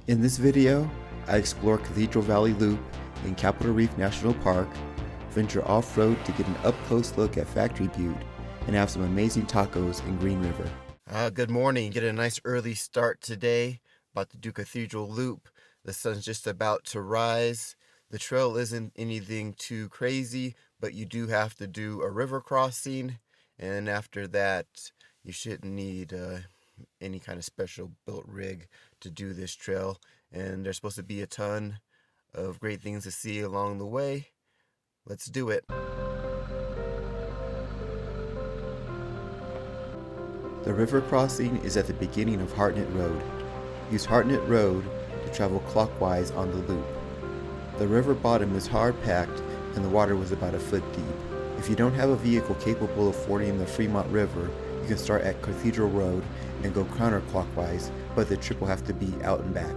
In this video, I explore Cathedral Valley Loop in Capital Reef National Park, venture off-road to get an up-close look at Factory Butte, and have some amazing tacos in Green River. Good morning. Get a nice early start today. About to do Cathedral Loop. The sun's just about to rise. The trail isn't anything too crazy, but you do have to do a river crossing, and after that, you shouldn't need any kind of special built rig to do this trail. And there's supposed to be a ton of great things to see along the way. Let's do it. The river crossing is at the beginning of Hartnet Road. Use Hartnet Road to travel clockwise on the loop. The river bottom is hard packed and the water was about a foot deep. If you don't have a vehicle capable of fording the Fremont River, you can start at Cathedral Road and go counterclockwise, but the trip will have to be out and back.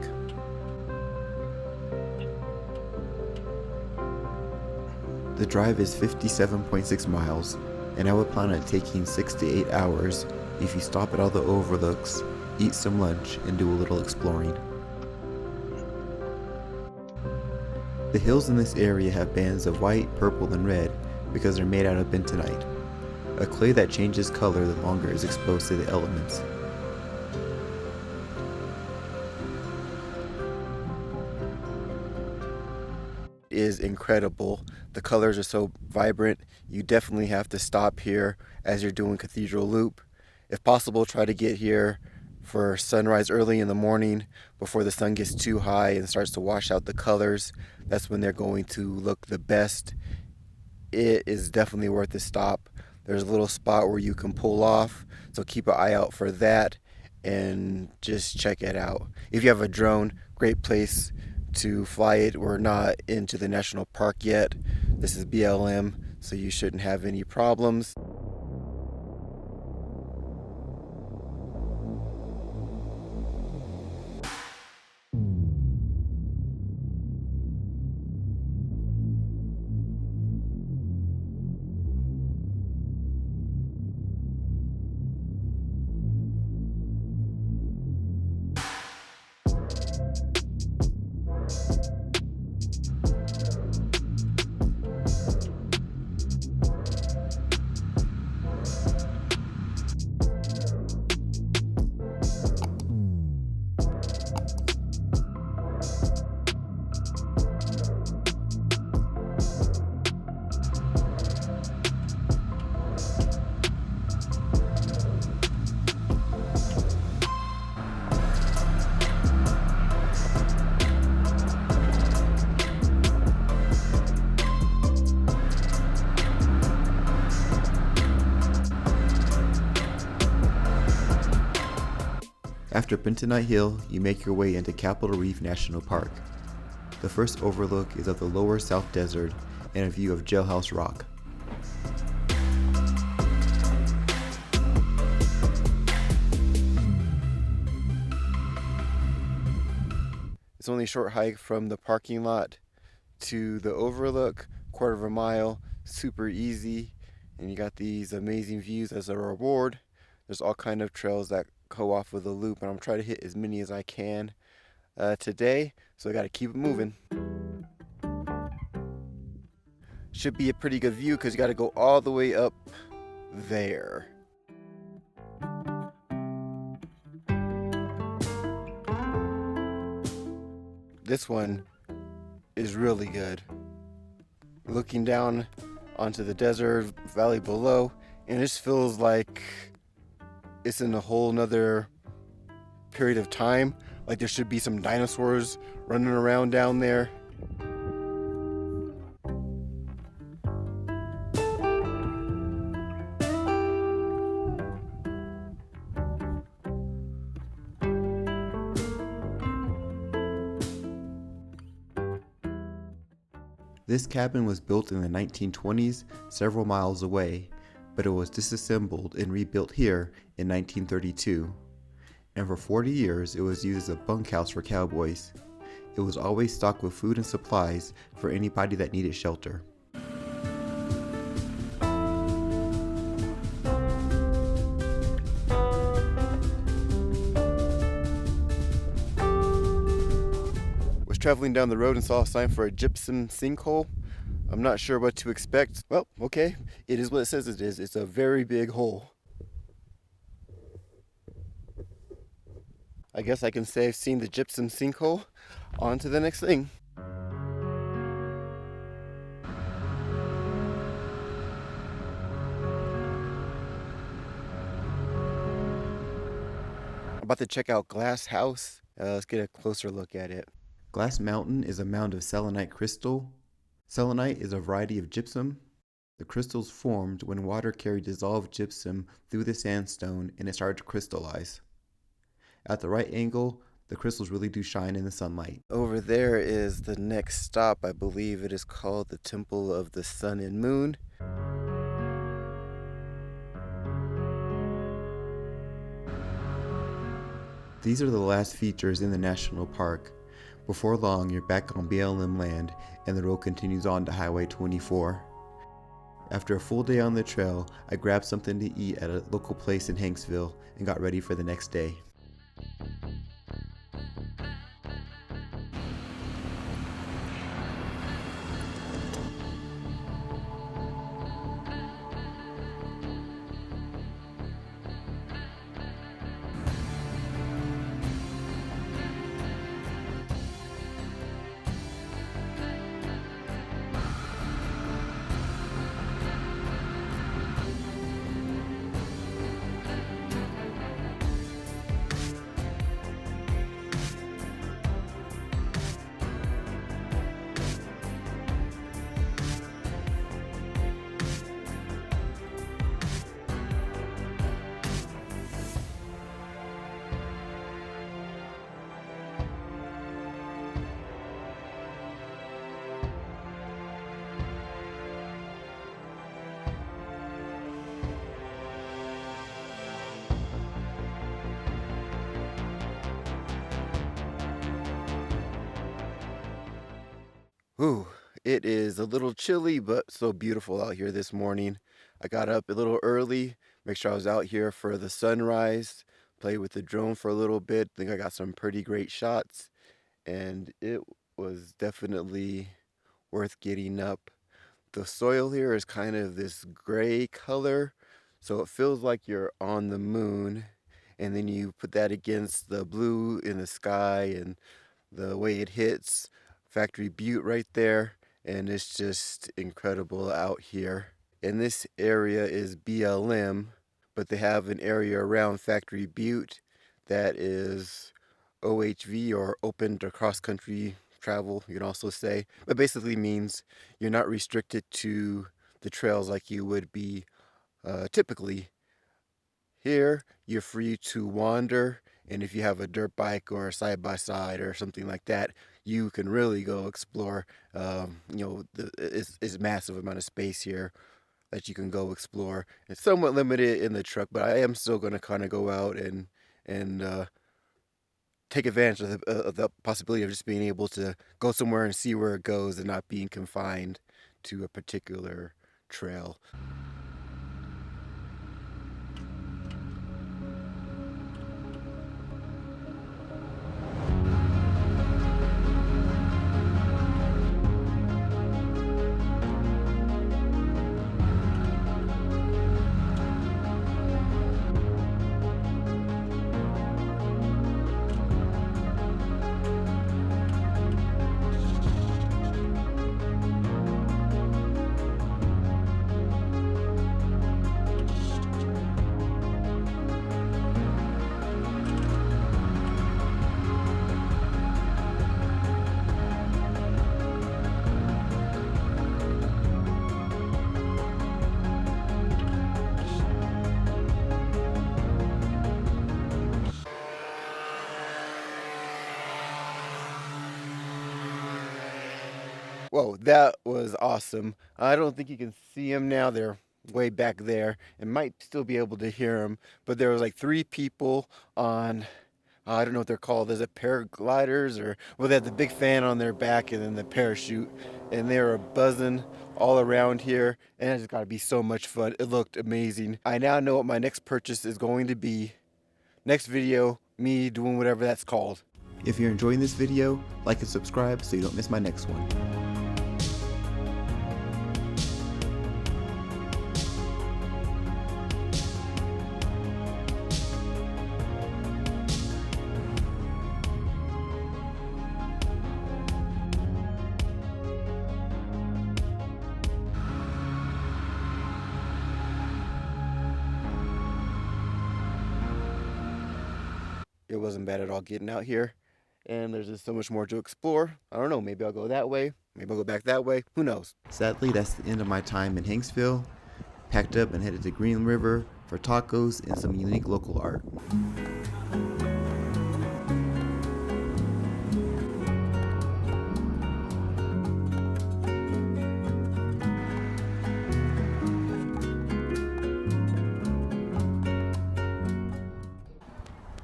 The drive is 57.6 miles, and I would plan on taking 6 to 8 hours if you stop at all the overlooks, eat some lunch, and do a little exploring. The hills in this area have bands of white, purple, and red because they're made out of bentonite, a clay that changes color the longer it's exposed to the elements. It is incredible. The colors are so vibrant. You definitely have to stop here as you're doing Cathedral Loop. If possible, try to get here for sunrise early in the morning before the sun gets too high and starts to wash out the colors. That's when they're going to look the best. It is definitely worth the stop. There's a little spot where you can pull off, so keep an eye out for that and just check it out. If you have a drone, great place to fly it. We're not into the national park yet. This is BLM, so you shouldn't have any problems. After Bentonite Hill, you make your way into Capital Reef National Park. The first overlook is of the lower South Desert and a view of Jailhouse Rock. It's only a short hike from the parking lot to the overlook, quarter of a mile, super easy, and you got these amazing views as a reward. There's all kind of trails that go off of the loop, and I'm trying to hit as many as I can today, so I got to keep it moving. Should be a pretty good view because you got to go all the way up there. This one is really good. Looking down onto the desert valley below, and this feels like it's in a whole nother period of time. Like there should be some dinosaurs running around down there. This cabin was built in the 1920s, several miles away, but it was disassembled and rebuilt here in 1932. And for 40 years, it was used as a bunkhouse for cowboys. It was always stocked with food and supplies for anybody that needed shelter. traveling down the road and saw a sign for a gypsum sinkhole. I'm not sure what to expect. Well, okay, it is what it says it is. It's a very big hole. I guess I can say I've seen the gypsum sinkhole. On to the next thing. I'm about to check out Glass House. Let's get a closer look at it. Glass Mountain is a mound of selenite crystal. Selenite is a variety of gypsum. The crystals formed when water carried dissolved gypsum through the sandstone and it started to crystallize. At the right angle, the crystals really do shine in the sunlight. Over there is the next stop. I believe it is called the Temple of the Sun and Moon. These are the last features in the national park. Before long, you're back on BLM land and the road continues on to Highway 24. After a full day on the trail, I grabbed something to eat at a local place in Hanksville and got ready for the next day. Ooh, it is a little chilly, but so beautiful out here this morning. I got up a little early, make sure I was out here for the sunrise, played with the drone for a little bit. I think I got some pretty great shots, and it was definitely worth getting up. The soil here is kind of this gray color, so it feels like you're on the moon, and then you put that against the blue in the sky and the way it hits Factory Butte right there, and it's just incredible out here. And this area is BLM, but they have an area around Factory Butte that is OHV, or open to cross-country travel, you can also say. But basically means you're not restricted to the trails like you would be typically. Here, you're free to wander, and if you have a dirt bike or a side-by-side or something like that, you can really go explore. It's massive amount of space here that you can go explore. It's somewhat limited in the truck, but I am still going to kind of go out and take advantage of the possibility of just being able to go somewhere and see where it goes and not being confined to a particular trail. Whoa, that was awesome. I don't think you can see them now. They're way back there and might still be able to hear them. But there was like 3 people on, I don't know what they're called. Is it paragliders? Or, well, they had the big fan on their back and then the parachute. And they were buzzing all around here. And it's got to be so much fun. It looked amazing. I now know what my next purchase is going to be. Next video, me doing whatever that's called. If you're enjoying this video, like and subscribe so you don't miss my next one. It wasn't bad at all getting out here, and there's just so much more to explore. I don't know, maybe I'll go that way, maybe I'll go back that way, who knows. Sadly, that's the end of my time in Hanksville. Packed up and headed to Green River for tacos and some unique local art.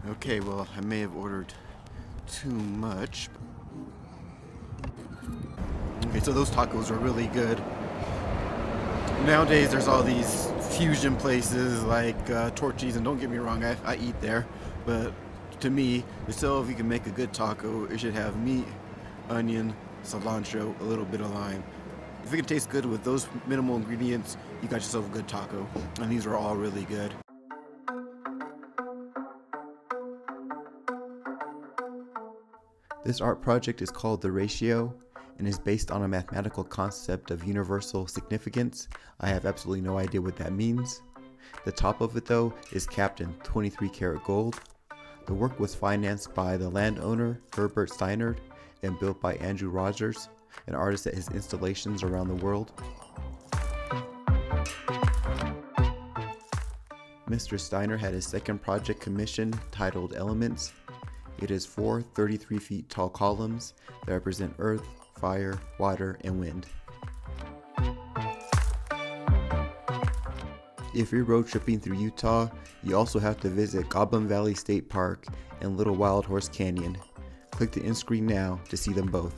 Okay, well, I may have ordered too much. Okay, so those tacos are really good. Nowadays, there's all these fusion places like Torchy's, and don't get me wrong, I eat there. But to me, still, if you can make a good taco, it should have meat, onion, cilantro, a little bit of lime. If it can taste good with those minimal ingredients, you got yourself a good taco. And these are all really good. This art project is called The Ratio and is based on a mathematical concept of universal significance. I have absolutely no idea what that means. The top of it though is capped in 23 karat gold. The work was financed by the landowner Herbert Steinert and built by Andrew Rogers, an artist at his installations around the world. Mr. Steiner had his second project commissioned titled Elements. It is 4 33 feet tall columns that represent earth, fire, water, and wind. If you're road tripping through Utah, you also have to visit Goblin Valley State Park and Little Wild Horse Canyon. Click the end screen now to see them both.